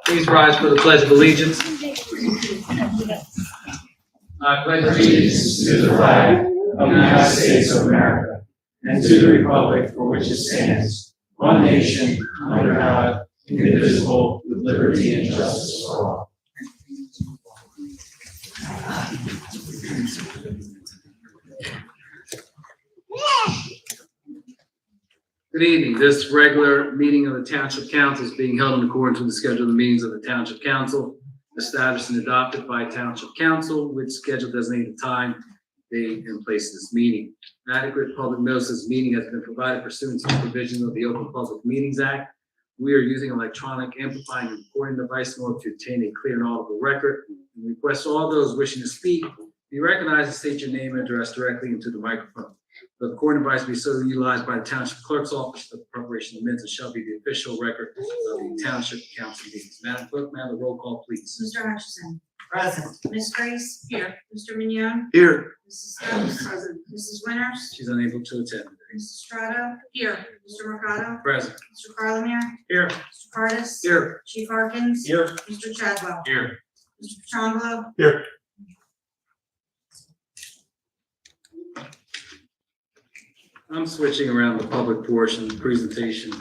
Please rise for the Pledge of Allegiance. I pledge allegiance to the flag of the United States of America and to the republic for which it stands, one nation, under God, indivisible, with liberty and justice for all. Good evening. This regular meeting of the Township Council is being held in accordance with the schedule of the meetings of the Township Council, established and adopted by Township Council, which schedule designated time, date, and place of this meeting. Adequate public notice of this meeting has been provided pursuant to the provisions of the Open Public Meetings Act. We are using electronic amplifying and recording device in order to obtain a clear and audible record. We request all those wishing to speak be recognized and state your name and address directly into the microphone. The recording device will be so utilized by the Township Clerk's Office for the preparation of minutes and shall be the official record of the Township Council meetings. Madam Clerk, may I have a roll call, please? Mr. Hutchison. Present. Ms. Grace. Here. Mr. Mignon. Here. Mrs. Stokes. Present. Mrs. Winters. She's unable to attend today. Mrs. Strato. Here. Mr. Mercado. Present. Mr. Carlemere. Here. Mr. Cardis. Here. Chief Harkins. Here. Mr. Chadwell. Here. Mr. Petrangelo. Here. I'm switching around the public portion. The presentation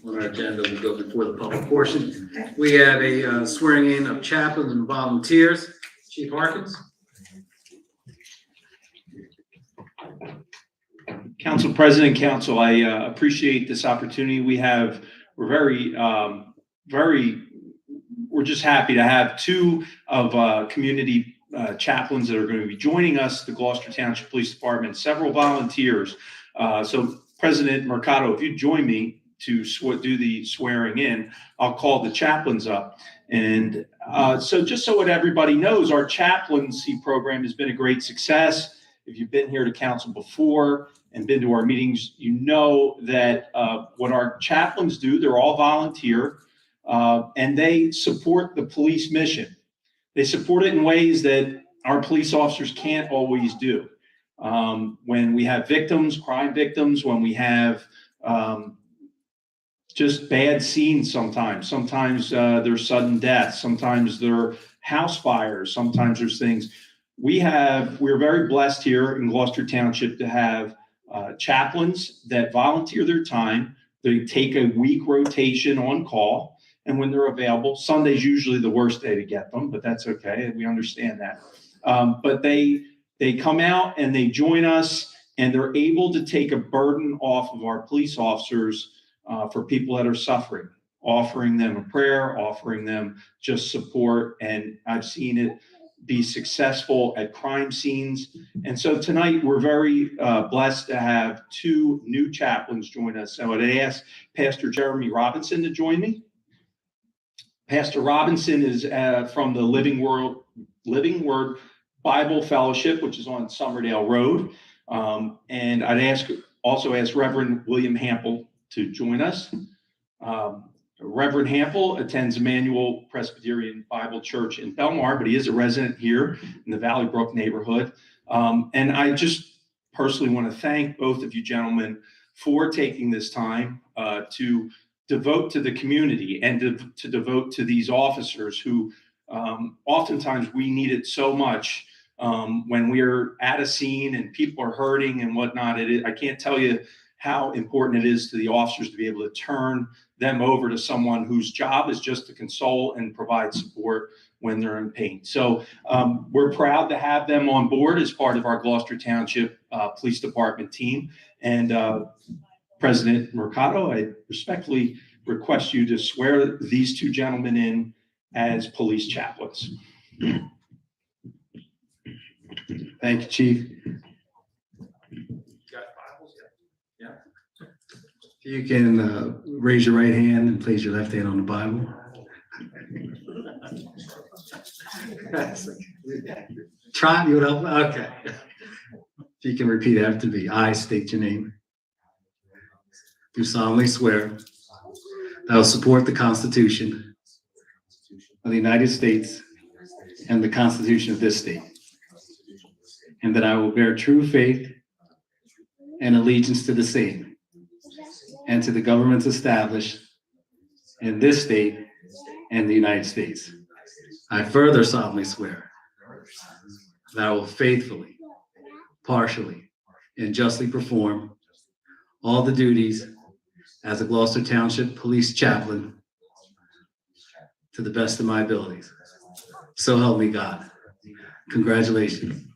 on our agenda will go before the public portion. We have a swearing in of chaplains and volunteers. Chief Harkins. Council President, Council, I appreciate this opportunity. We're just happy to have two of community chaplains that are going to be joining us, the Gloucester Township Police Department, several volunteers. So President Mercado, if you join me to do the swearing in, I'll call the chaplains up. And so just so what everybody knows, our chaplaincy program has been a great success. If you've been here to council before and been to our meetings, you know that what our chaplains do, they're all volunteer, and they support the police mission. They support it in ways that our police officers can't always do. When we have victims, crime victims, when we have just bad scenes sometimes there's sudden deaths, sometimes there are house fires, sometimes there's things. We're very blessed here in Gloucester Township to have chaplains that volunteer their time. They take a week rotation on call, and when they're available, Sunday's usually the worst day to get them, but that's okay. We understand that. But they come out and they join us, and they're able to take a burden off of our police officers for people that are suffering, offering them a prayer, offering them just support. And I've seen it be successful at crime scenes. And so tonight we're very blessed to have two new chaplains join us. So I'd ask Pastor Jeremy Robinson to join me. Pastor Robinson is from the Living Word Bible Fellowship, which is on Summerdale Road. And I'd also ask Reverend William Hample to join us. Reverend Hample attends Emmanuel Presbyterian Bible Church in Belmar, but he is a resident here in the Valley Brook neighborhood. And I just personally want to thank both of you gentlemen for taking this time to devote to the community and to devote to these officers who oftentimes we need it so much when we're at a scene and people are hurting and whatnot. I can't tell you how important it is to the officers to be able to turn them over to someone whose job is just to console and provide support when they're in pain. So we're proud to have them on board as part of our Gloucester Township Police Department team. And President Mercado, I respectfully request you to swear these two gentlemen in as police chaplains. Thank you, Chief. If you can raise your right hand and place your left hand on the Bible. Try, you would help? Okay. If you can repeat after me. I state your name. Do solemnly swear that I will support the Constitution of the United States and the Constitution of this state, and that I will bear true faith and allegiance to the same and to the governments established in this state and the United States. I further solemnly swear that I will faithfully, partially, and justly perform all the duties as a Gloucester Township Police Chaplain to the best of my abilities. So help me God. Congratulations.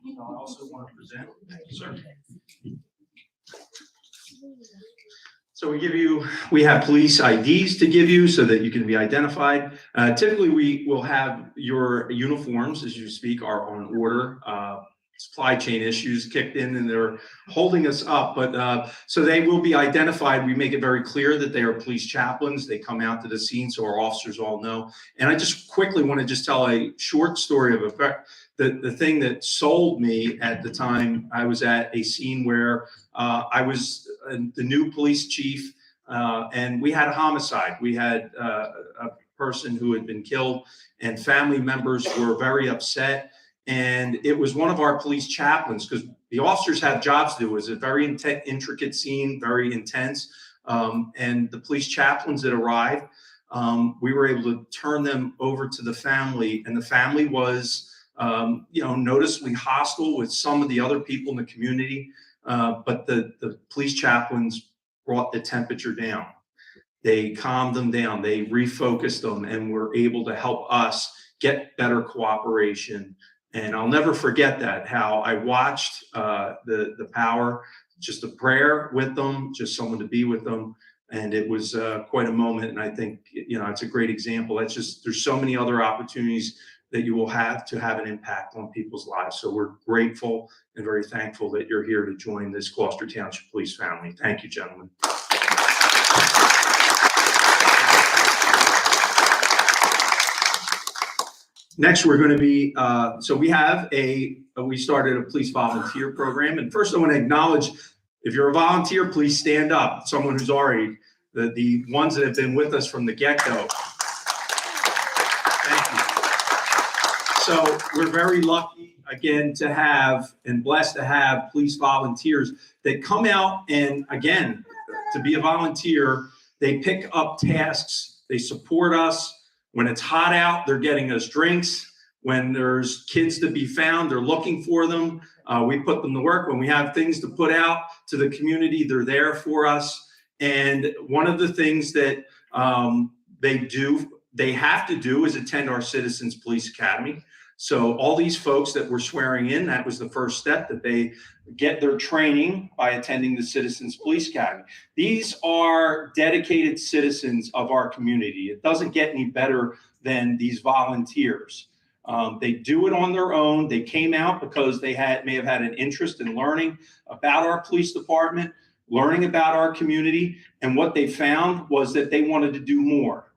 I also want to present. Thank you, sir. So we have police IDs to give you so that you can be identified. Typically, we will have your uniforms as you speak are on order. Supply chain issues kicked in and they're holding us up, but so they will be identified. We make it very clear that they are police chaplains. They come out to the scene so our officers all know. And I just quickly want to just tell a short story of the thing that sold me at the time. I was at a scene where I was the new police chief, and we had a homicide. We had a person who had been killed, and family members were very upset. And it was one of our police chaplains, because the officers have jobs to do. It was a very intricate scene, very intense. And the police chaplains that arrived, we were able to turn them over to the family, and the family was noticeably hostile with some of the other people in the community. But the police chaplains brought the temperature down. They calmed them down. They refocused them and were able to help us get better cooperation. And I'll never forget that, how I watched the power, just a prayer with them, just someone to be with them. And it was quite a moment. And I think, it's a great example. There's so many other opportunities that you will have to have an impact on people's lives. So we're grateful and very thankful that you're here to join this Gloucester Township Police family. Thank you, gentlemen. Next, we're going to be, so we started a police volunteer program. And first I want to acknowledge, if you're a volunteer, please stand up. Someone who's already, the ones that have been with us from the get-go. Thank you. So we're very lucky, again, to have and blessed to have police volunteers that come out and, again, to be a volunteer, they pick up tasks, they support us. When it's hot out, they're getting us drinks. When there's kids to be found, they're looking for them. We put them to work. When we have things to put out to the community, they're there for us. And one of the things that they have to do is attend our Citizens Police Academy. So all these folks that we're swearing in, that was the first step, that they get their training by attending the Citizens Police Academy. These are dedicated citizens of our community. It doesn't get any better than these volunteers. They do it on their own. They came out because they may have had an interest in learning about our police department, learning about our community, and what they found was that they wanted to do more.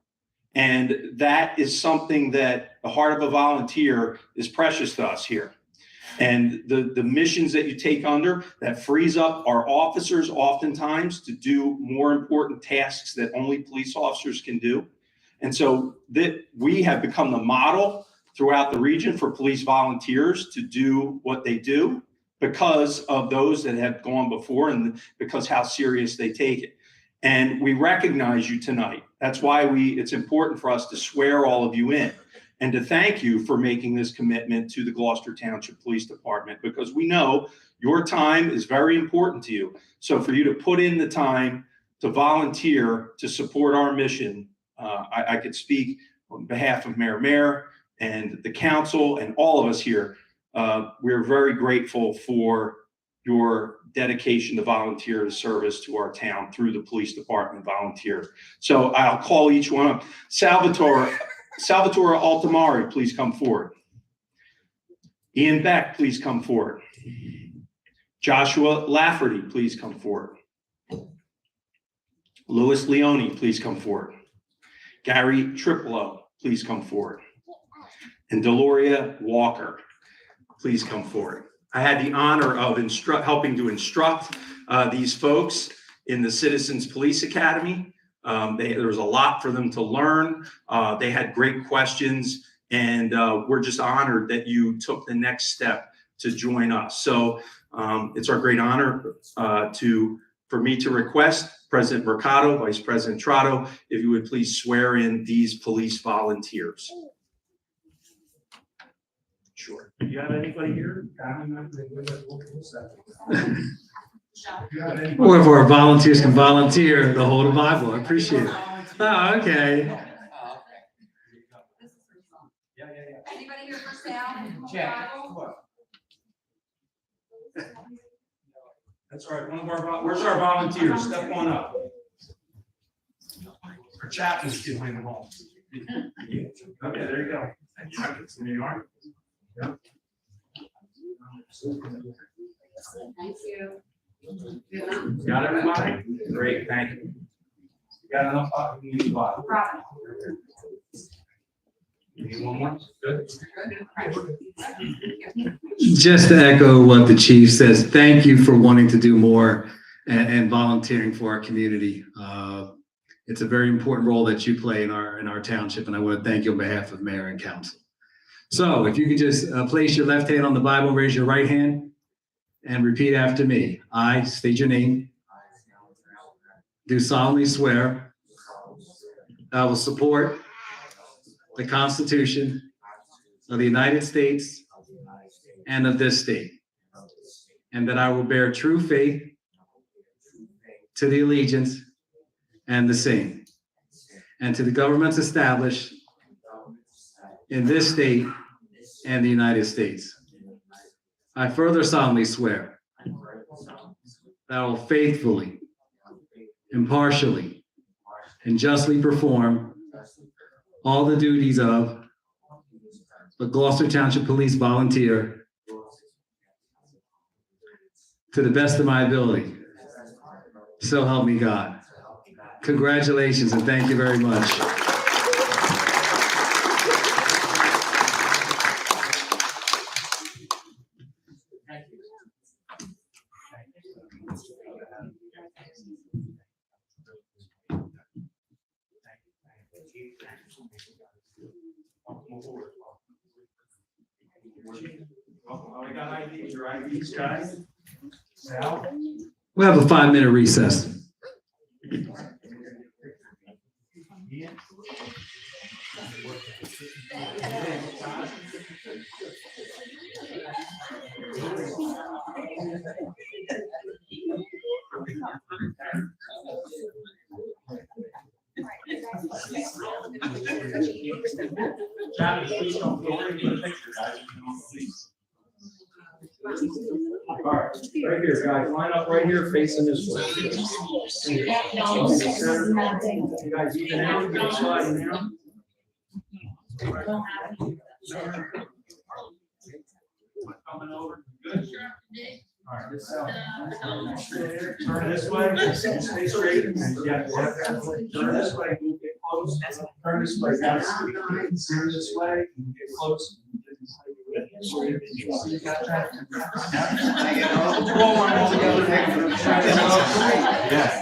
And that is something that the heart of a volunteer is precious to us here. And the missions that you take under, that frees up our officers oftentimes to do more important tasks that only police officers can do. And so that we have become the model throughout the region for police volunteers to do what they do because of those that have gone before and because how serious they take it. And we recognize you tonight. That's why it's important for us to swear all of you in and to thank you for making this commitment to the Gloucester Township Police Department, because we know your time is very important to you. So for you to put in the time to volunteer to support our mission, I could speak on behalf of Mayor Mayer, and the council and all of us here, we're very grateful for your dedication to volunteer service to our town through the police department volunteer. So I'll call each one up. Salvatore Altamari, please come forward. Ian Beck, please come forward. Joshua Lafferty, please come forward. Louis Leone, please come forward. Gary Tripolo, please come forward. And Deloria Walker, please come forward. I had the honor of helping to instruct these folks in the Citizens Police Academy. There was a lot for them to learn. They had great questions, and we're just honored that you took the next step to join us. So it's our great honor for me to request President Mercado, Vice President Trotto, if you would please swear in these police volunteers. Sure. Do you have anybody here? Or if our volunteers can volunteer to hold a Bible, I appreciate it. Oh, okay. Anybody here for Sal? Jack. That's all right. One of our, where's our volunteers? Step on up. Our chaplain's giving them all. Okay, there you go. There you are. Yep. Thank you. Got everybody? Great, thank you. Got enough? You need a lot. Robin. You need one more? Good. Just to echo what the chief says, thank you for wanting to do more and volunteering for our community. It's a very important role that you play in our township, and I want to thank you on behalf of mayor and council. So if you could just place your left hand on the Bible, raise your right hand, and repeat after me. I state your name. Do solemnly swear I will support the Constitution of the United States and of this state, and that I will bear true faith to the allegiance and the same, and to the governments established in this state and the United States. I further solemnly swear that I will faithfully, impartially, and justly perform all the duties of the Gloucester Township Police Volunteer to the best of my ability. So help me God. Congratulations and thank you very much. We got IDs, your IDs, guys. Sal? We'll have a 5-minute recess. Please come forward and get a picture, guys. Please. All right, right here, guys. Line up right here, facing this way. You guys even out, get a slide in there. Coming over, good. All right, this out. Turn this way, stay straight. Yeah, turn this way, get close. Turn this way, guys. Turn this way, get close. Yeah,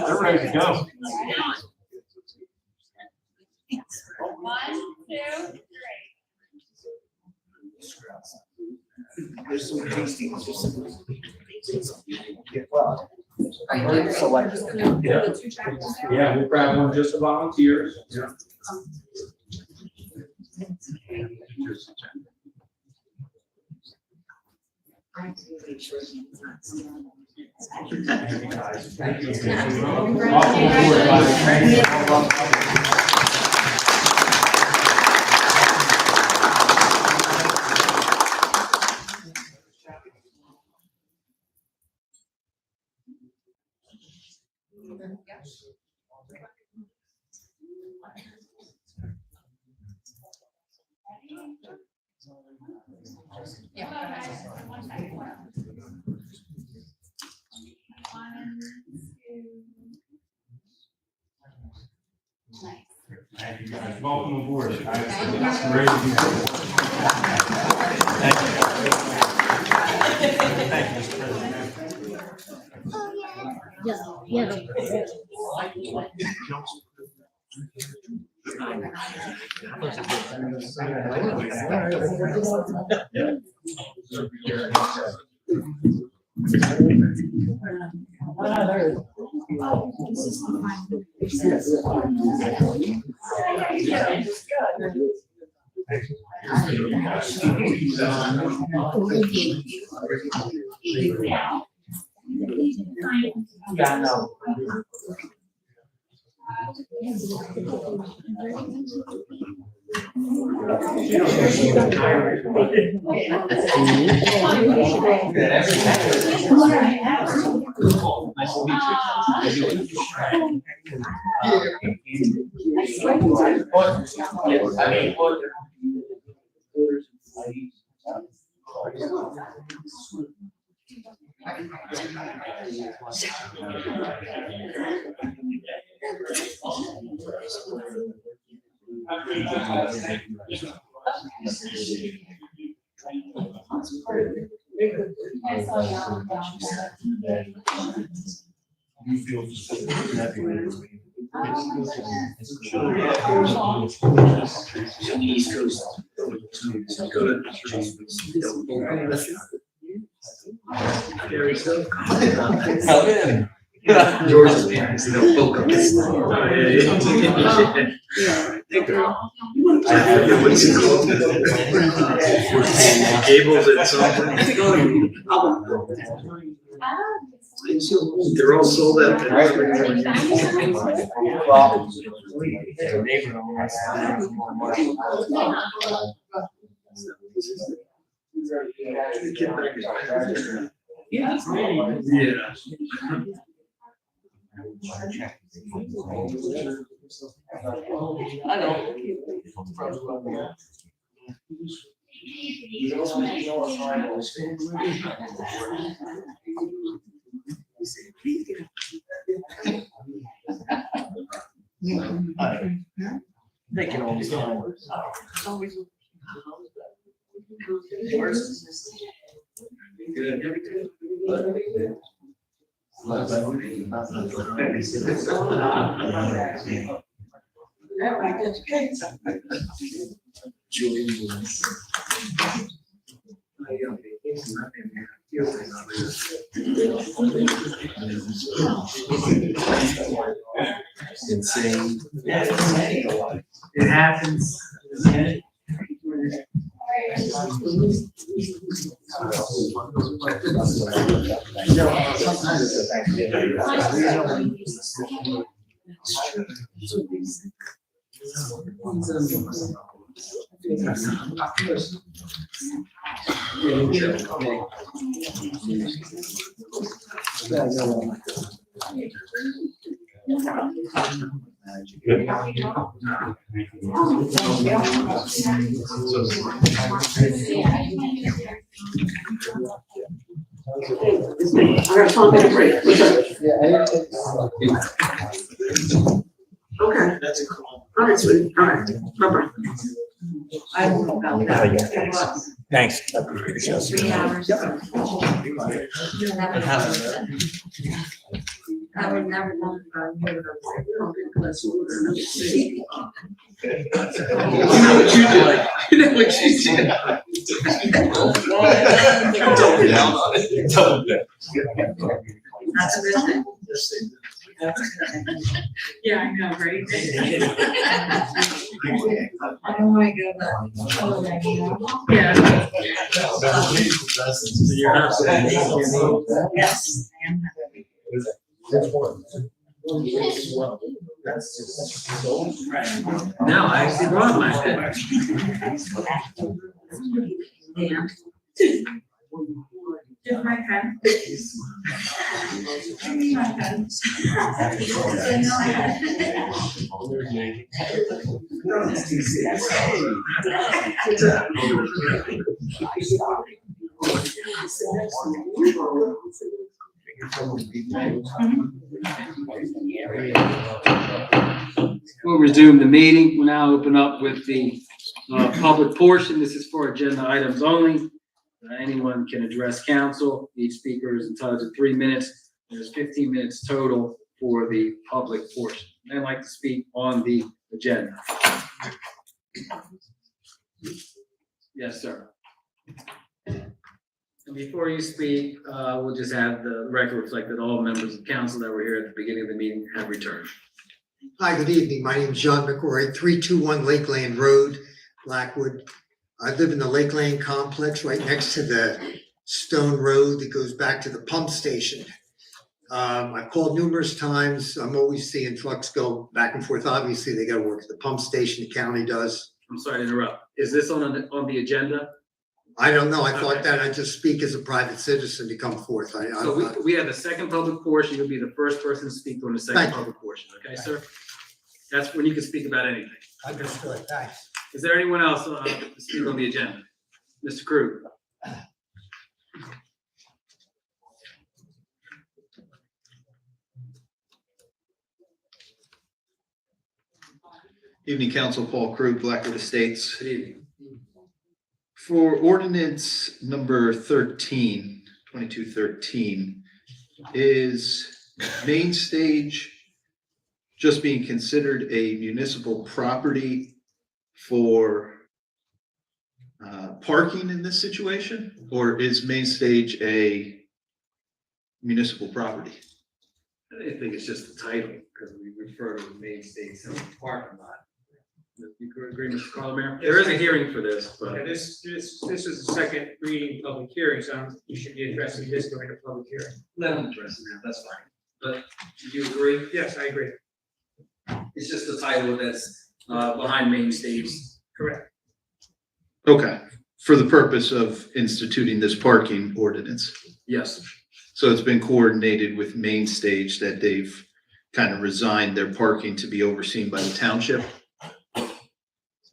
they're ready to go. 1, 2, 3. There's some tasty ones. Yeah, we'll grab one just for volunteers. Yeah. Thank you. Thank you guys. Welcome aboard. George's parents, they'll book up. Gables at some. They're all sold out. Yeah. I know. They can always Insane. It happens. Okay. That's a call. All right, sweetie. All right. Bye-bye. I don't know about that. Thanks. 3 hours. I would never want to. You know what she did? Double down on it. Double down. That's a good thing. Yeah, I know, right? I don't want to go back. Yeah. Yes. No, I actually brought my pen. Yeah. Just my pen. Give me my pen. We'll resume the meeting. We'll now open up with the public portion. This is for agenda items only. Anyone can address council. Each speaker is entitled to 3 minutes. There's 15 minutes total for the public portion. I'd like to speak on the agenda. Yes, sir. And before you speak, we'll just have the record reflect that all members of council that were here at the beginning of the meeting have returned. Hi, good evening. My name is John McCrory, 321 Lakeland Road, Blackwood. I live in the Lakeland complex right next to the stone road that goes back to the pump station. I've called numerous times. I'm always seeing trucks go back and forth. Obviously, they got to work at the pump station, the county does. I'm sorry to interrupt. Is this on the agenda? I don't know. I thought Okay. that I'd just speak as a private citizen to come forth. So we have the second public portion. You'll be the first person to speak on the second Thank you. public portion. Okay, sir? That's when you can speak about anything. Understood. Thanks. Is there anyone else to speak on the agenda? Mr. Krug? Evening, Council. Paul Krug, Blackwood Estates. Good evening. For ordinance number 2213, is Main Stage just being considered a municipal property for parking in this situation? Or is Main Stage a municipal property? I think it's just the title because we refer to the main state as a parking lot. You agree, Mr. Colomero? There is a hearing for this, Yeah, but this is the second reading public hearing, so we should be addressing this during the public hearing. let them address it now. That's fine. But do you agree? Yes, I agree. It's just the title that's behind main stage. Correct. Okay, for the purpose of instituting this parking ordinance. Yes. So it's been coordinated with Main Stage that they've kind of resigned their parking to be overseen by the township?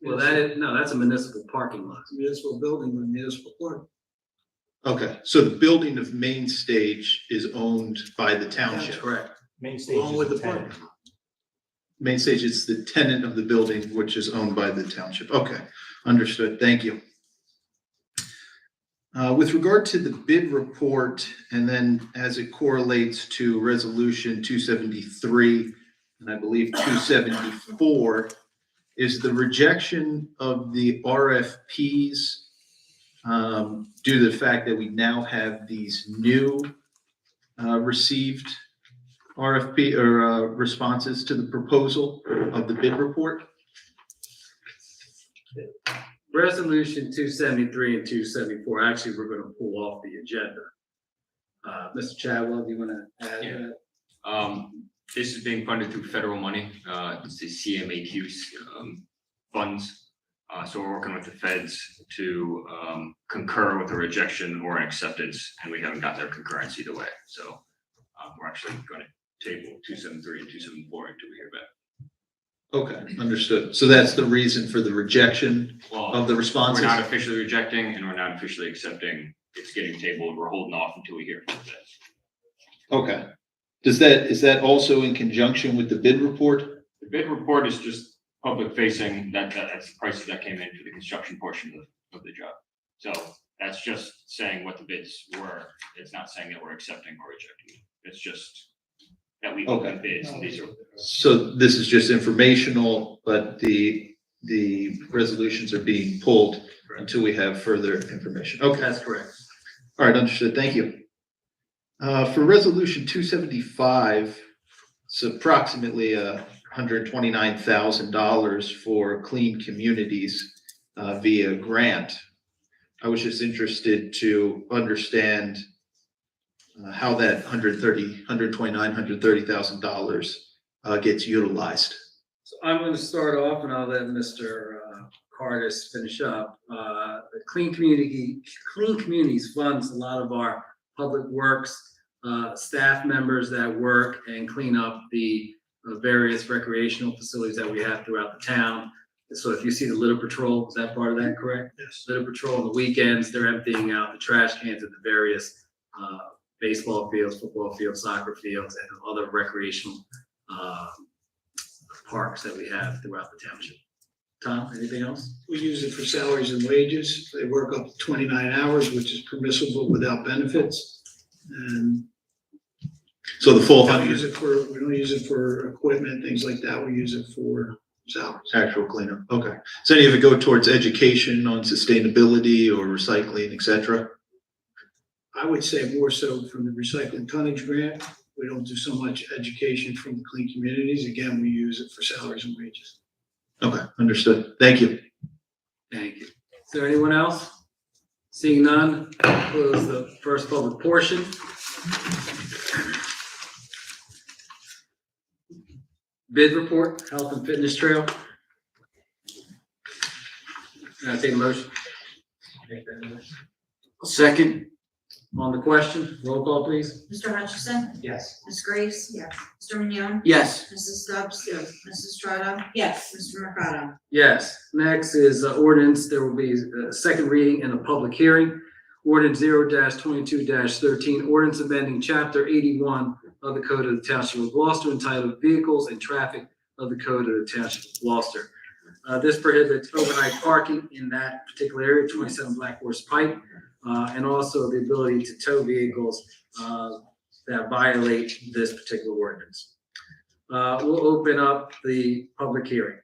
Well, that's a municipal parking lot. Municipal building with municipal park. Okay, so the building of Main Stage is owned by the township? Correct. Main stage is the tenant. Main Stage is the tenant of the building, which is owned by the township. Okay, understood. Thank you. With regard to the bid report, and then as it correlates to Resolution 273, and I believe 274, is the rejection of the RFPs due to the fact that we now have these new received RFP or responses to the proposal of the bid report? Resolution 273 and 274, actually, we're going to pull off the agenda. Mr. Chadwell, do you want to add Yeah. that? This is being funded through federal money. It's the CMAQ's funds. So we're working with the feds to concur with a rejection or an acceptance, and we haven't got their concurrence either way. So we're actually going to table 273 and 274 until we hear back. Okay, understood. So that's the reason for the rejection Well, of the we're responses? not officially rejecting and we're not officially accepting. It's getting tabled. We're holding off until we hear from the feds. Okay. Is that also in conjunction with the bid report? The bid report is just public facing. That's the prices that came in for the construction portion of the job. So that's just saying what the bids were. It's not saying that we're accepting or rejecting. It's just that we open Okay. bids and these are. So this is just informational, but the resolutions are being pulled until we have further information. Okay. That's correct. All right, understood. Thank you. For resolution 275, it's approximately $129,000 for clean communities via grant. I was just interested to understand how that $130,000 gets utilized. So I'm going to start off and I'll let Mr. Cardis finish up. The Clean Communities funds a lot of our public works, staff members that work and clean up the various recreational facilities that we have throughout the town. So if you see the litter patrol, is that part of that correct? Yes. Litter patrol on the weekends, they're emptying out the trash cans at the various baseball fields, football fields, soccer fields, and other recreational parks that we have throughout the township. Tom, anything else? We use it for salaries and wages. They work up to 29 hours, which is permissible without benefits. And So the full we don't use it for equipment, things like that. We use it for salaries. actual cleanup, okay. So any of it go towards education on sustainability or recycling, et cetera? I would say more so from the recycling tonnage grant. We don't do so much education from the clean communities. Again, we use it for salaries and wages. Okay, understood. Thank you. Thank you. Is there anyone else? Seeing none, close the first public portion. Bid report, health and fitness trail. Can I take a motion? Second. On the question, roll call please. Mr. Hutchison? Yes. Ms. Grace? Yes. Mr. Mignon? Yes. Mrs. Stubbs? Yes. Mrs. Estrada? Yes. Mr. Mercado? Yes. Next is ordinance. There will be a second reading and a public hearing. Ordinance 0-22-13, ordinance amending chapter 81 of the Code of the Township of Gloucester entitled Vehicles and Traffic of the Code of the Township of Gloucester. This prohibits overnight parking in that particular area, 27 Black Horse Pike, and also the ability to tow vehicles that violate this particular ordinance. We'll open up the public hearing.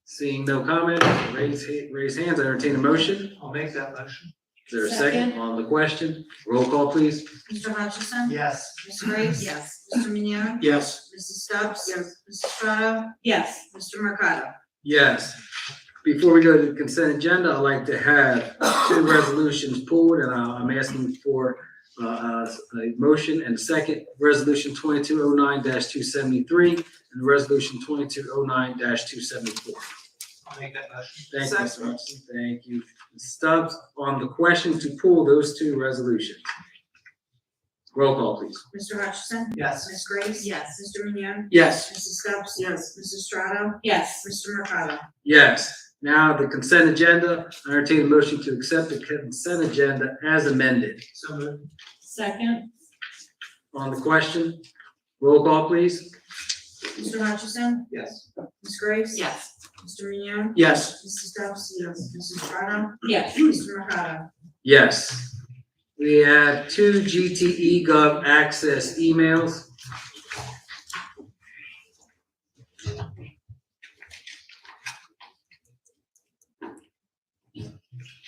Seeing no comment, raise hands. I entertain a motion. I'll make that motion. Is there a second on the question? Roll call, please. Mr. Hutchison? Yes. Ms. Grace? Yes. Mr. Mignon? Yes. Mrs. Stubbs? Yes. Mrs. Estrada? Yes. Mr. Mercado? Yes. Before we go to the consent agenda, I'd like to have two resolutions pulled, and I'm asking for a motion and a second. Resolution 2209-273 and Resolution 2209-274. I'll make that motion. Thank you, Mr. Hudson. Thank you, Ms. Stubbs. On the question to pull those two resolutions. Roll call, please. Mr. Hutchison? Yes. Ms. Grace? Yes. Mr. Mignon? Yes. Mrs. Stubbs? Yes. Mrs. Estrada? Yes. Mr. Mercado? Yes. Now, the consent agenda. I entertain a motion to accept the consent agenda as amended. So moved. Second. On the question, roll call, please. Mr. Hutchison? Yes. Ms. Grace? Yes. Mr. Mignon? Yes. Mrs. Stubbs? Yes. Mrs. Estrada? Yes. Mr. Mercado? Yes. We have two GTE Gov access emails.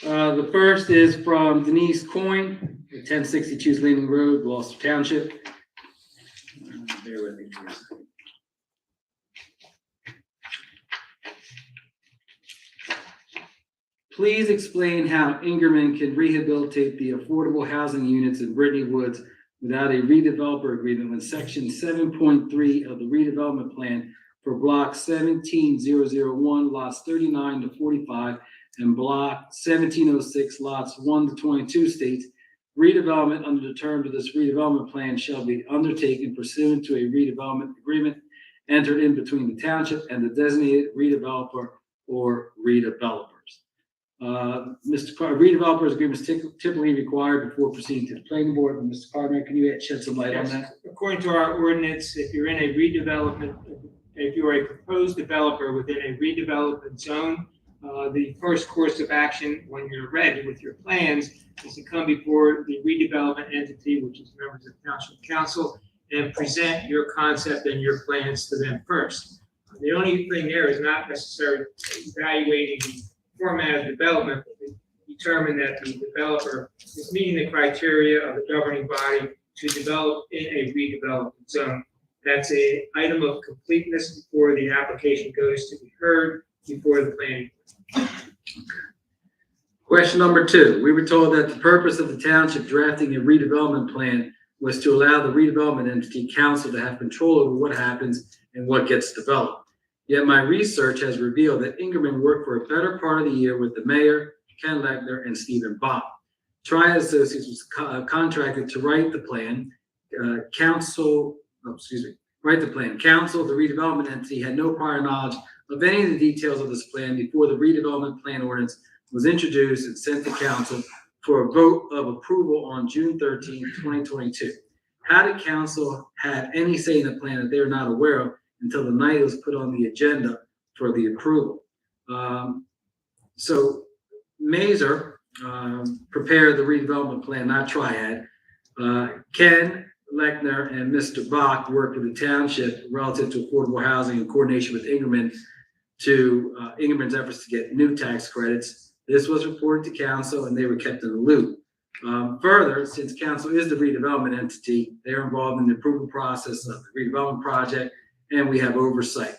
The first is from Denise Coyne, 1062 Leaning Road, Gloucester Township. Bear with me for a second. Please explain how Ingerman can rehabilitate the affordable housing units in Brittany Woods without a redeveloper agreement when section 7.3 of the redevelopment plan for block 17001 lots 39 to 45 and block 1706 lots 1 to 22 states redevelopment under the terms of this redevelopment plan shall be undertaken pursuant to a redevelopment agreement entered in between the township and the designated redeveloper or redevelopers. Redevelopers agreements typically required before proceeding to the planning board. Mr. Carter, can you shed some light on that? According to our ordinance, if you're in a redevelopment, if you're a proposed developer within a redevelopment zone, the first course of action when you're ready with your plans is to come before the redevelopment entity, which is members of township council, and present your concept and your plans to them first. The only thing there is not necessarily evaluating the format of development, but determine that the developer is meeting the criteria of the governing body to develop in a redevelopment zone. That's an item of completeness before the application goes to be heard before the planning. Question number 2. We were told that the purpose of the township drafting a redevelopment plan was to allow the redevelopment entity council to have control over what happens and what gets developed. Yet my research has revealed that Ingerman worked for a better part of the year with the mayor, Ken Lechner, and Stephen Bob. Triad Associates was contracted to write the plan. Council, write the plan. Council, the redevelopment entity, had no prior knowledge of any of the details of this plan before the redevelopment plan ordinance was introduced and sent to council for a vote of approval on June 13, 2022. How did council have any say in the plan that they're not aware of until the night it was put on the agenda for the approval? So Mazer prepared the redevelopment plan, not Triad. Ken Lechner and Mr. Bach worked with the township relative to affordable housing in coordination with Ingerman to Ingerman's efforts to get new tax credits. This was reported to council and they were kept in the loop. Further, since council is the redevelopment entity, they're involved in the approval process of the redevelopment project and we have oversight.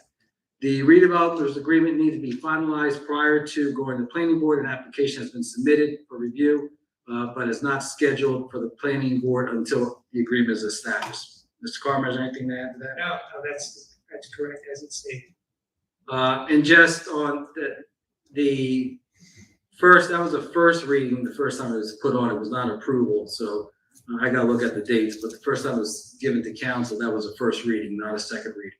The redevelopers agreement needs to be finalized prior to going to the planning board. An application has been submitted for review, but is not scheduled for the planning board until the agreement is established. Mr. Carmer, is there anything to add to that? No, that's correct as it's stated. And just on the first, that was the first reading. The first time it was put on, it was not approval. So I got to look at the dates, but the first time it was given to council, that was a first reading, not a second reading.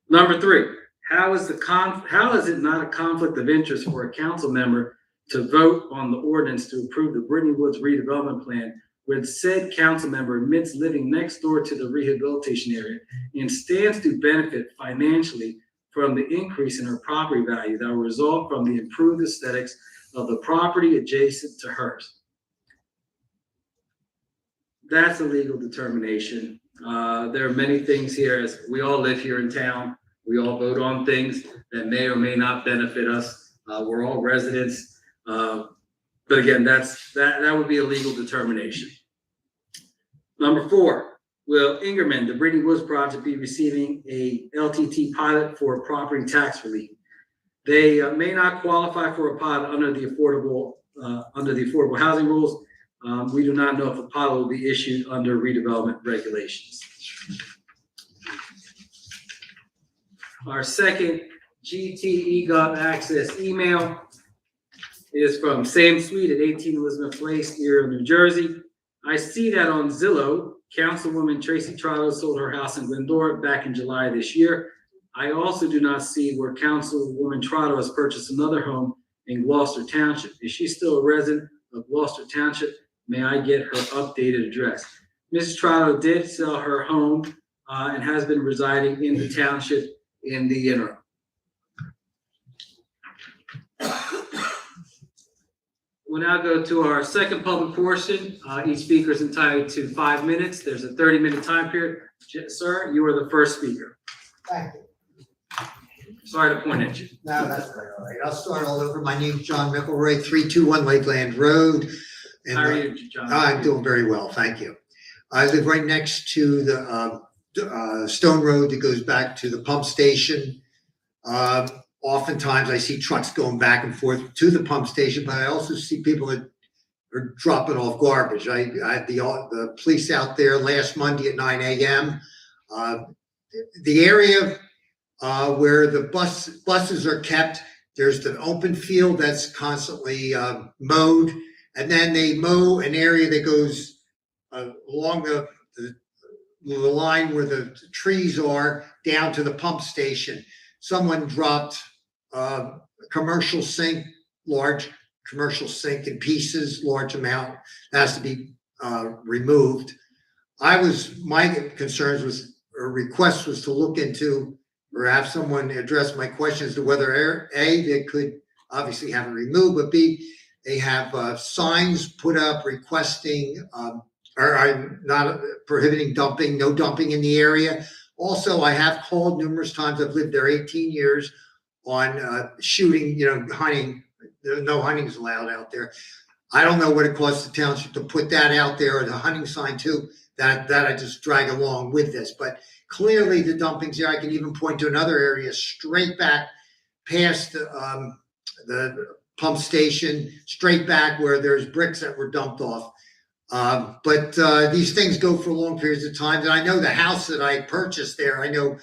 Number 3, how is it not a conflict of interest for a council member to vote on the ordinance to approve the Brittany Woods redevelopment plan when said council member admits living next door to the rehabilitation area and stands to benefit financially from the increase in her property value that will result from the improved aesthetics of the property adjacent to hers? That's a legal determination. There are many things here, as we all live here in town. We all vote on things that may or may not benefit us. We're all residents. But again, that would be a legal determination. Number 4, will Ingerman, the Brittany Woods project, be receiving a LTT pilot for property tax relief? They may not qualify for a pilot under the affordable housing rules. We do not know if a pilot will be issued under redevelopment regulations. Our second GT eGov access email is from Sam Sweet at 18 Elizabeth Place, Erie, New Jersey. I see that on Zillow, Councilwoman Tracy Trotto sold her house in Glendora back in July this year. I also do not see where Councilwoman Trotto has purchased another home in Gloucester Township. Is she still a resident of Gloucester Township? May I get her updated address? Mrs. Trotto did sell her home and has been residing in the township in the interim. We'll now go to our second public portion. Each speaker is entitled to 5 minutes. There's a 30-minute time period. Sir, you are the first speaker. Thank you. Sorry to point at you. No, that's all right. I'll start all over. My name's John McElroy, 321 Lakeland Road. And How are you, John? I'm doing very well, thank you. I live right next to the Stone Road that goes back to the pump station. Oftentimes I see trucks going back and forth to the pump station, but I also see people that are dropping off garbage. I had the police out there last Monday at 9 a.m. The area where the buses are kept, there's the open field that's constantly mowed, and then they mow an area that goes along the line where the trees are down to the pump station. Someone dropped a commercial sink, large commercial sink in pieces, large amount, has to be removed. My concerns was, or request was to look into or have someone address my question as to whether A, they could obviously have it removed, but B, they have signs put up requesting or not prohibiting dumping, no dumping in the area. Also, I have called numerous times. I've lived there 18 years on shooting, hunting. No hunting is allowed out there. I don't know what it costs the township to put that out there, or the hunting sign too, that I just drag along with this. But clearly the dumping's there. I can even point to another area straight back past the pump station, straight back where there's bricks that were dumped off. But these things go for long periods of time. And I know the house that I purchased there, I know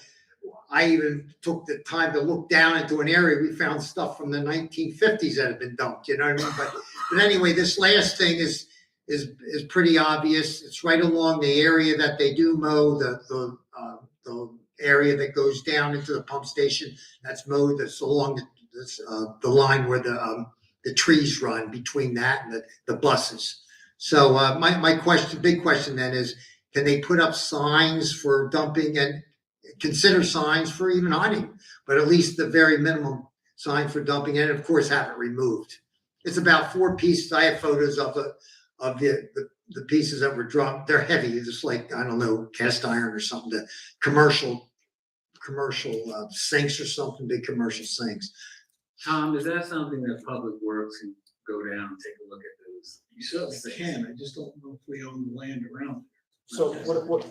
I even took the time to look down into an area. We found stuff from the 1950s that had been dumped, you know what I mean? But anyway, this last thing is is pretty obvious. It's right along the area that they do mow, the area that goes down into the pump station. That's mowed, that's along the line where the trees run between that and the buses. So my question, big question then is, can they put up signs for dumping and consider signs for even hunting, but at least the very minimum sign for dumping and of course have it removed. It's about 4 pieces. I have photos of the pieces that were dropped. They're heavy. It's just like, I don't know, cast iron or something, the commercial sinks or something, big commercial sinks. Tom, is that something that Public Works can go down and take a look at those? You certainly can, I just don't know if we own the land around. So what?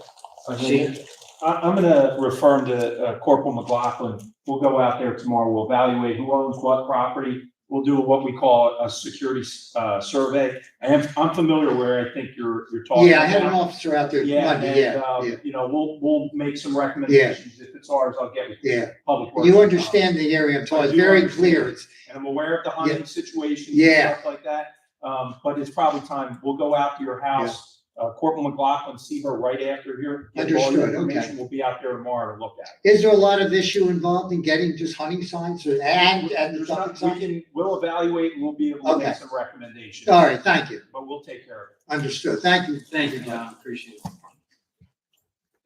Chief? I'm gonna refer to Corporal McLaughlin. We'll go out there tomorrow. We'll evaluate who owns what property. We'll do what we call a security survey. I'm familiar where I think you're talking about. Yeah, I had an officer out there Yeah, Monday, and, you know, we'll make some recommendations. If it's ours, I'll get with you. Yeah. Public Works. You understand the area I'm talking, it's very clear. It's, And I'm aware of the hunting situation. Yeah. And stuff like that. But it's probably time, we'll go out to your house. Corporal McLaughlin, see her right after here. Get all your Understood, okay. information. We'll be out there tomorrow to look at it. is there a lot of issue involved in getting just hunting signs and There's dumping not, signs? we'll evaluate and we'll be able to Okay. make some recommendations. All right, thank you. But we'll take care of it. Understood. Thank you. Thank you, John, appreciate it.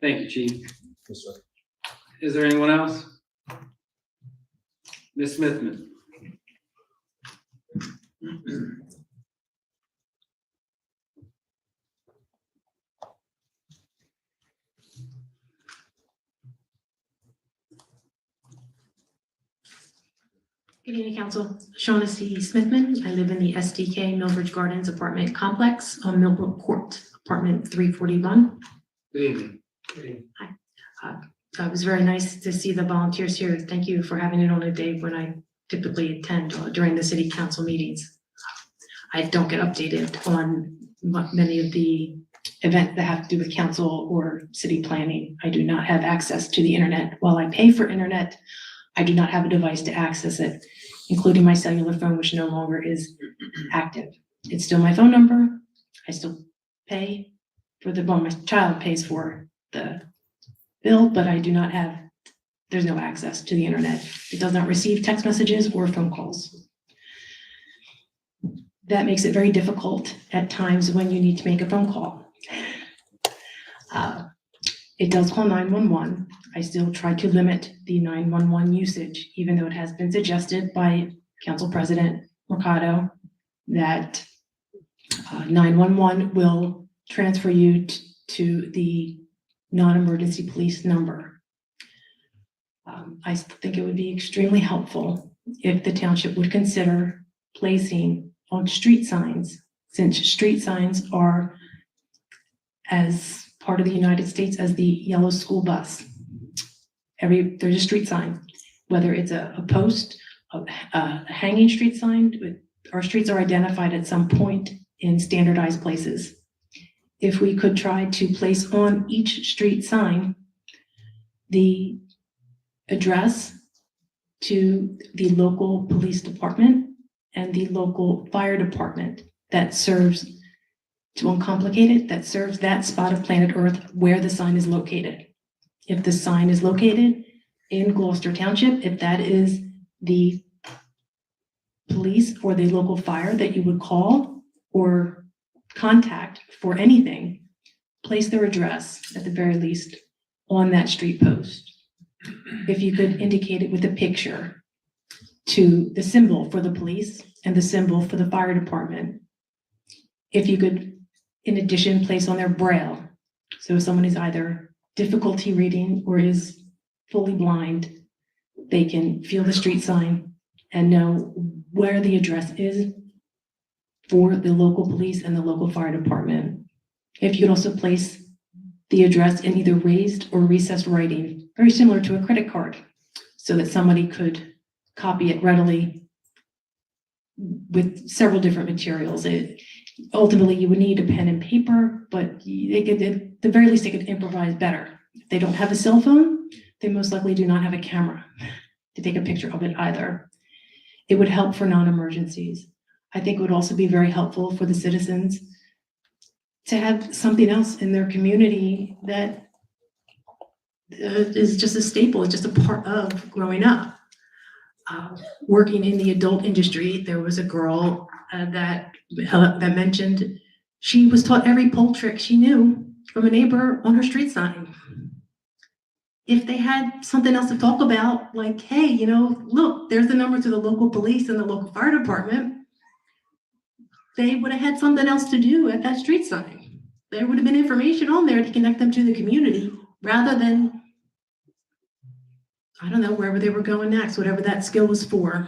Thank you, Chief. Yes, sir. Is there anyone else? Ms. Smithman? Good evening, Council. Shaughnessy Smithman. I live in the SDK Millbridge Gardens apartment complex on Millbrook Court, apartment 341. Good evening. It was very nice to see the volunteers here. Thank you for having it on a day when I typically attend during the city council meetings. I don't get updated on many of the events that have to do with council or city planning. I do not have access to the internet. While I pay for internet, I do not have a device to access it, including my cellular phone, which no longer is active. It's still my phone number. I still pay for my child pays for the bill, but I do not have, there's no access to the internet. It does not receive text messages or phone calls. That makes it very difficult at times when you need to make a phone call. It does call 911. I still try to limit the 911 usage, even though it has been suggested by Council President Mercado that 911 will transfer you to the non-emergency police number. I think it would be extremely helpful if the township would consider placing on street signs, since street signs are as part of the United States as the yellow school bus. There's a street sign, whether it's a post, a hanging street sign. Our streets are identified at some point in standardized places. If we could try to place on each street sign the address to the local police department and the local fire department that serves, to uncomplicate it, that serves that spot of planet Earth where the sign is located. If the sign is located in Gloucester Township, if that is the police or the local fire that you would call or contact for anything, place their address at the very least on that street post. If you could indicate it with a picture to the symbol for the police and the symbol for the fire department. If you could, in addition, place on their braille. So if someone is either difficulty reading or is fully blind, they can feel the street sign and know where the address is for the local police and the local fire department. If you could also place the address in either raised or recessed writing, very similar to a credit card, so that somebody could copy it readily with several different materials. Ultimately, you would need a pen and paper, but they could, at the very least, they could improvise better. If they don't have a cell phone, they most likely do not have a camera to take a picture of it either. It would help for non-emergencies. I think it would also be very helpful for the citizens to have something else in their community that is just a staple, it's just a part of growing up. Working in the adult industry, there was a girl that mentioned she was taught every pole trick she knew from a neighbor on her street sign. If they had something else to talk about, like, hey, you know, look, there's the number to the local police and the local fire department, they would have had something else to do at that street sign. There would have been information on there to connect them to the community rather than, I don't know, wherever they were going next, whatever that skill was for.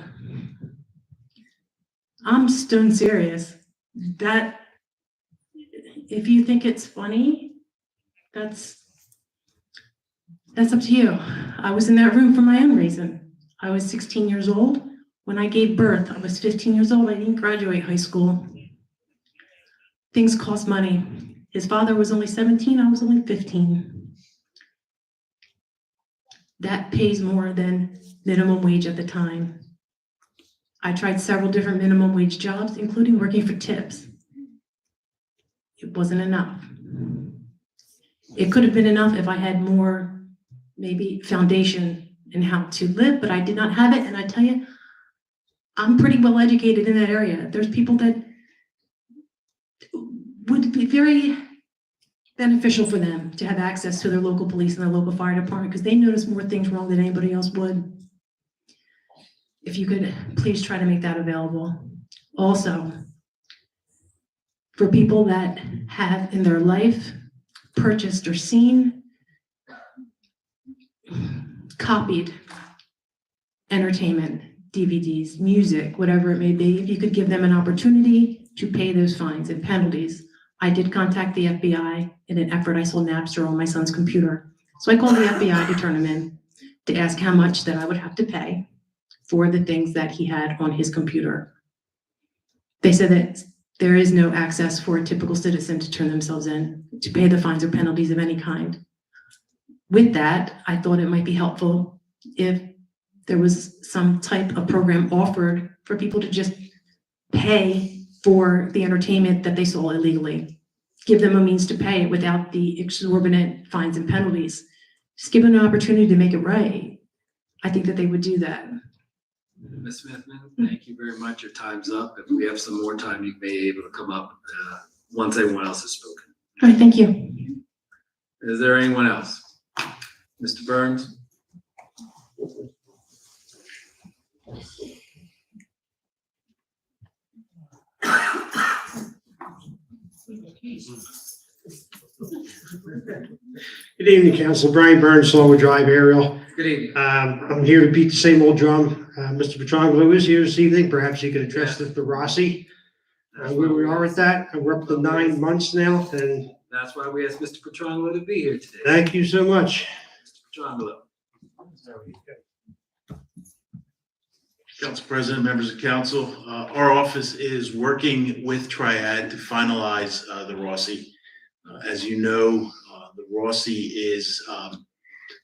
I'm stone serious. That, if you think it's funny, that's up to you. I was in that room for my own reason. I was 16 years old. When I gave birth, I was 15 years old. I didn't graduate high school. Things cost money. His father was only 17, I was only 15. That pays more than minimum wage at the time. I tried several different minimum wage jobs, including working for tips. It wasn't enough. It could have been enough if I had more, maybe, foundation in how to live, but I did not have it. And I tell you, I'm pretty well educated in that area. There's people that would be very beneficial for them to have access to their local police and their local fire department because they notice more things wrong than anybody else would. If you could please try to make that available. Also, for people that have in their life purchased or seen, copied entertainment, DVDs, music, whatever it may be, if you could give them an opportunity to pay those fines and penalties. I did contact the FBI in an effort. I saw Napster on my son's computer. So I called the FBI to turn him in to ask how much that I would have to pay for the things that he had on his computer. They said that there is no access for a typical citizen to turn themselves in, to pay the fines or penalties of any kind. With that, I thought it might be helpful if there was some type of program offered for people to just pay for the entertainment that they saw illegally. Give them a means to pay it without the exorbitant fines and penalties. Just give them an opportunity to make it right. I think that they would do that. Ms. Smithman, thank you very much. Your time's up. If we have some more time, you may be able to come up once everyone else has spoken. All right, thank you. Is there anyone else? Mr. Burns? Good evening, Council. Brian Burns, Slower Drive Aerial. Good evening. I'm here to beat the same old drum. Mr. Petrangelo is here this evening. Perhaps he could address the Rossi. Where we are with that. We're up to 9 months now, and That's why we asked Mr. Petrangelo to be here today. thank you so much. Mr. Petrangelo. Council President, members of council, our office is working with Triad to finalize the Rossi. As you know, the Rossi is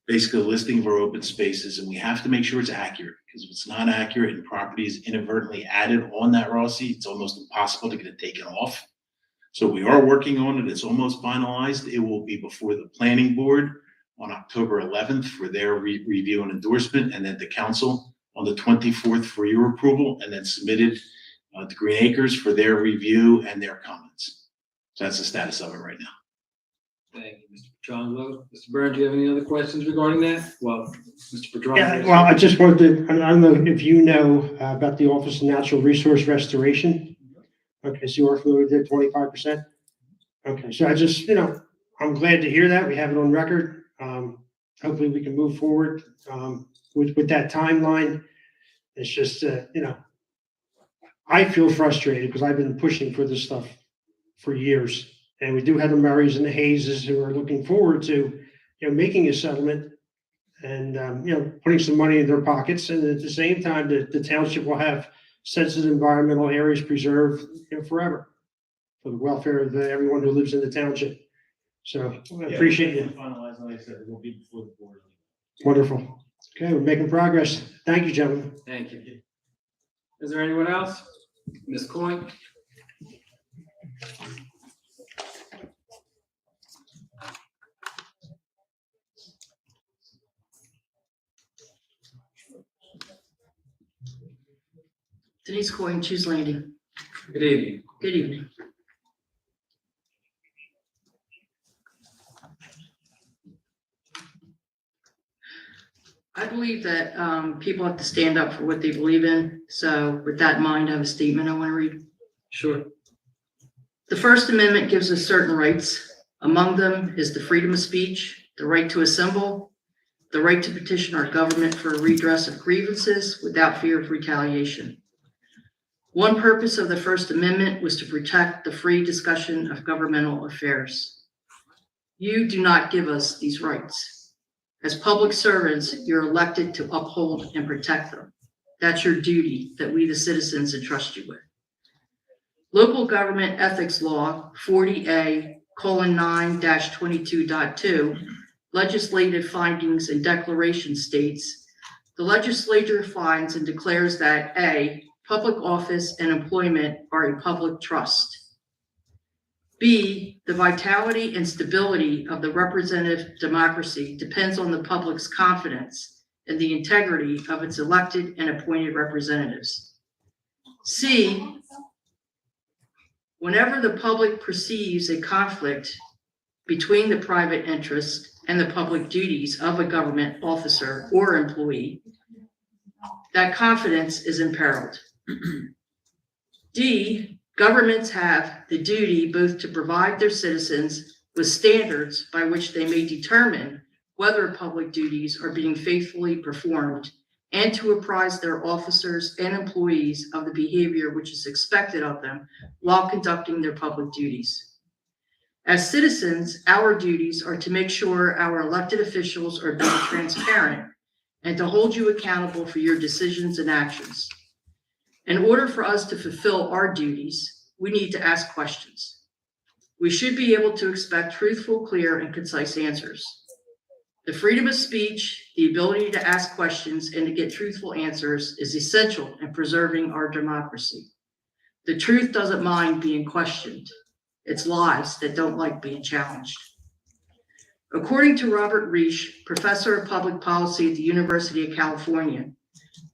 basically a listing of our open spaces, and we have to make sure it's accurate, because if it's not accurate and property is inadvertently added on that Rossi, it's almost impossible to get it taken off. So we are working on it. It's almost finalized. It will be before the planning board on October 11th for their review and endorsement, and then the council on the 24th for your approval, and then submitted to Green Acres for their review and their comments. So that's the status of it right now. Thank you, Mr. Petrangelo. Mr. Burns, do you have any other questions regarding that? Well, Mr. Petrangelo. Yeah, well, I just wanted to, I don't know if you know about the Office of Natural Resource Restoration. Okay, so you are familiar with it, 25%? Okay, so I just, I'm glad to hear that. We have it on record. Hopefully we can move forward with that timeline. It's just, I feel frustrated because I've been pushing for this stuff for years. And we do have the Murrays and the Hayeses who are looking forward to, making a settlement and, putting some money in their pockets. And at the same time, the township will have sensitive environmental areas preserved forever for the welfare of everyone who lives in the township. So I appreciate it. Finalized, like I said, it will be before the board. Wonderful. Okay, we're making progress. Thank you, gentlemen. Thank you. Is there anyone else? Ms. Coyne? Denise Coyne, Choose Landing. Good evening. Good evening. I believe that people have to stand up for what they believe in. So with that in mind, I have a statement I want to read. Sure. The First Amendment gives us certain rights. Among them is the freedom of speech, the right to assemble, the right to petition our government for a redress of grievances without fear of retaliation. One purpose of the First Amendment was to protect the free discussion of governmental affairs. You do not give us these rights. As public servants, you're elected to uphold and protect them. That's your duty that we, the citizens, entrust you with. Local Government Ethics Law 40A:9-22.2, Legislative Findings and Declaration states, the legislature finds and declares that A, public office and employment are a public trust. B, the vitality and stability of the representative democracy depends on the public's confidence in the integrity of its elected and appointed representatives. C, whenever the public perceives a conflict between the private interest and the public duties of a government officer or employee, that confidence is imperiled. D, governments have the duty both to provide their citizens with standards by which they may determine whether public duties are being faithfully performed and to apprise their officers and employees of the behavior which is expected of them while conducting their public duties. As citizens, our duties are to make sure our elected officials are being transparent and to hold you accountable for your decisions and actions. In order for us to fulfill our duties, we need to ask questions. We should be able to expect truthful, clear, and concise answers. The freedom of speech, the ability to ask questions and to get truthful answers is essential in preserving our democracy. The truth doesn't mind being questioned. It's lies that don't like being challenged. According to Robert Reich, professor of public policy at the University of California,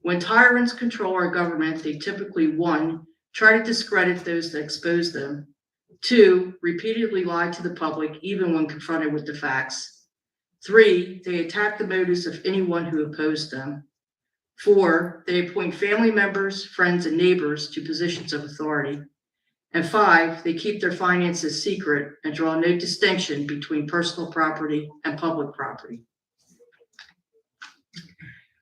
when tyrants control our government, they typically, 1, try to discredit those that expose them, 2, repeatedly lie to the public even when confronted with the facts, 3, they attack the motives of anyone who opposed them, 4, they appoint family members, friends, and neighbors to positions of authority, and 5, they keep their finances secret and draw no distinction between personal property and public property.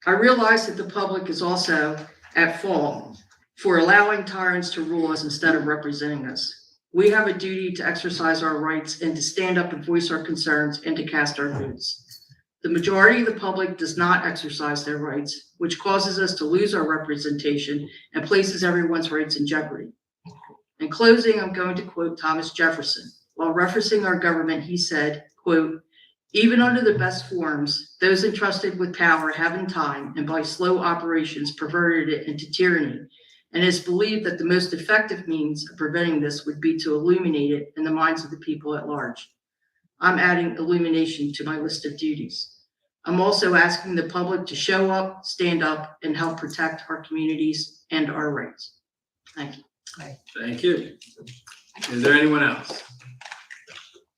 I realize that the public is also at fault for allowing tyrants to rule us instead of representing us. We have a duty to exercise our rights and to stand up and voice our concerns and to cast our votes. The majority of the public does not exercise their rights, which causes us to lose our representation and places everyone's rights in jeopardy. In closing, I'm going to quote Thomas Jefferson. While referencing our government, he said, quote, even under the best forms, those entrusted with power have in time and by slow operations perverted it into tyranny, and it's believed that the most effective means of preventing this would be to illuminate it in the minds of the people at large. I'm adding illumination to my list of duties. I'm also asking the public to show up, stand up, and help protect our communities and our rights. Thank you. Thank you. Is there anyone else?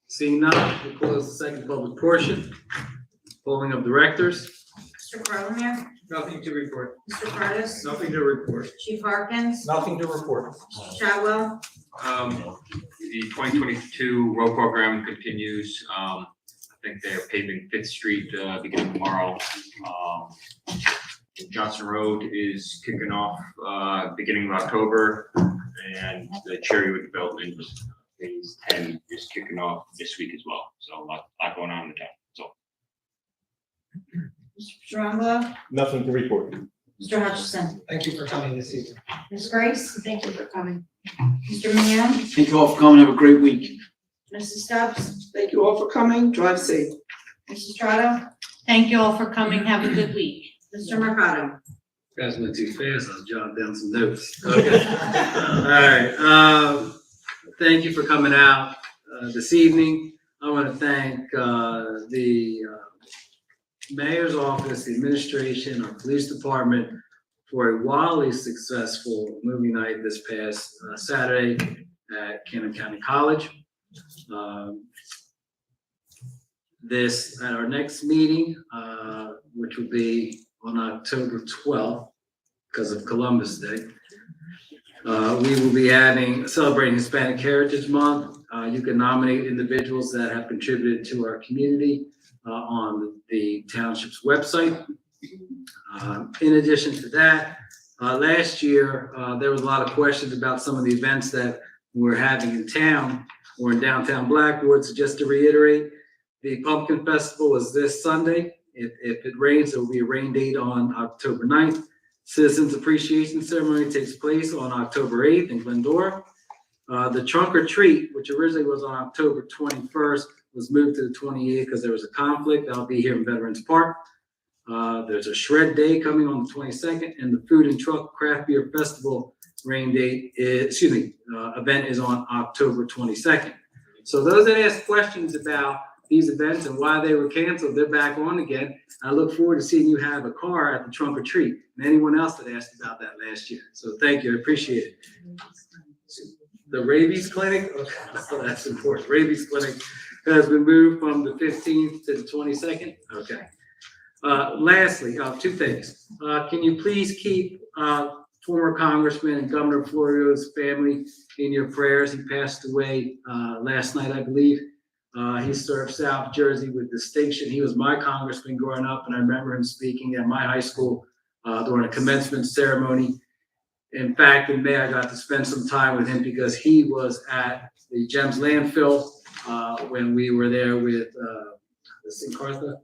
Seeing none, we'll close the second public portion. Polling of directors. Mr. Crowe, Nothing to report. Mr. Curtis, Nothing to report. Chief Harkins, Nothing to report. Chadwell, The 2022 road program continues. I think they're paving Fifth Street beginning tomorrow. Johnson Road is kicking off beginning of October, and the Cherrywood development phase 10 is kicking off this week as well. So a lot going on in the town. So Mr. Strongbow, Nothing to report. Mr. Hutchison, Thank you for coming this evening. Ms. Grace, thank you for coming. Mr. Mann, Thank you all for coming. Have a great week. Mrs. Stubbs, Thank you all for coming. Drive safe. Mrs. Strato, Thank you all for coming. Have a good week. Mr. Mercado. Guys went too fast. I was jotting down some notes. Okay. All right. Thank you for coming out this evening. I want to thank the mayor's office, the administration, our police department for a wildly successful movie night this past Saturday at Cannon County College. At our next meeting, which will be on October 12th, because of Columbus Day, we will be celebrating Hispanic Heritage Month. You can nominate individuals that have contributed to our community on the township's website. In addition to that, last year, there was a lot of questions about some of the events that we're having in town or in downtown Blackwood. So just to reiterate, the Pumpkin Festival is this Sunday. If it rains, there will be a rain date on October 9th. Citizens Appreciation Ceremony takes place on October 8th in Glendora. The Trunk or Treat, which originally was on October 21st, was moved to the 28th because there was a conflict. That'll be here in Veterans Park. There's a Shred Day coming on the 22nd, and the Food and Truck Craft Beer Festival event is on October 22nd. So those that asked questions about these events and why they were canceled, they're back on again. I look forward to seeing you have a car at the Trunk or Treat, and anyone else that asked about that last year. So thank you, I appreciate it. The rabies clinic, so that's important. Rabies clinic has been moved from the 15th to the 22nd. Okay. Lastly, two things. Can you please keep former Congressman and Governor Florio's family in your prayers? He passed away last night, I believe. He served South Jersey with distinction. He was my congressman growing up, and I remember him speaking at my high school during a commencement ceremony. In fact, in May, I got to spend some time with him because he was at the GEMS landfill when we were there with the Sincartha.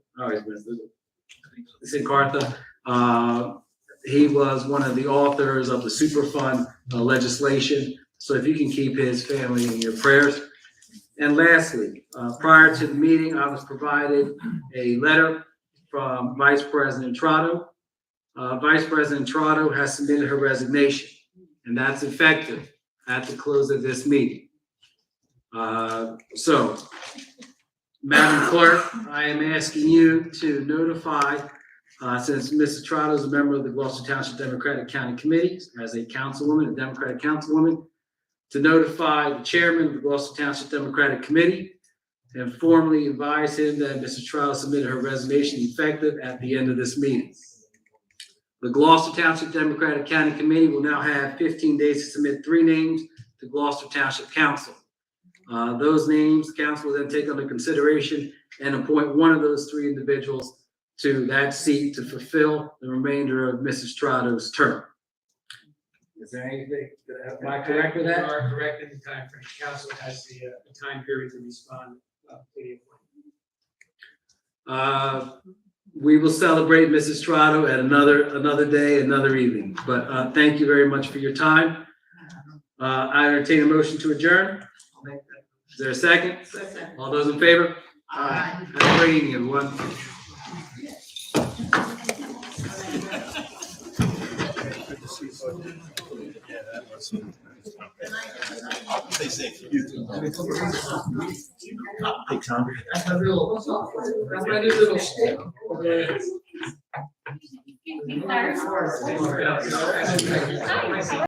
He was one of the authors of the Superfund legislation. So if you can keep his family in your prayers. And lastly, prior to the meeting, I was provided a letter from Vice President Trotto. Vice President Trotto has submitted her resignation, and that's effective at the close of this meeting. So, Madam Clerk, I am asking you to notify, since Mrs. Trotto is a member of the Gloucester Township Democratic County Committee, as a councilwoman, a Democratic councilwoman, to notify the chairman of the Gloucester Township Democratic Committee and formally advise him that Mrs. Trotto submitted her resignation effective at the end of this meeting. The Gloucester Township Democratic County Committee will now have 15 days to submit 3 names to Gloucester Township Council. Those names, the council will then take under consideration and appoint one of those 3 individuals to that seat to fulfill the remainder of Mrs. Trotto's term. Is there anything, am I correct with that? You are correct in the time frame. Council has the time period to respond to the appointment. We will celebrate Mrs. Trotto at another day, another evening. But thank you very much for your time. I entertain a motion to adjourn. Is there a second? Second. All those in favor? Aye. Have a great evening, everyone. Stay safe. You too. Hey, Tom. That's my new little stick.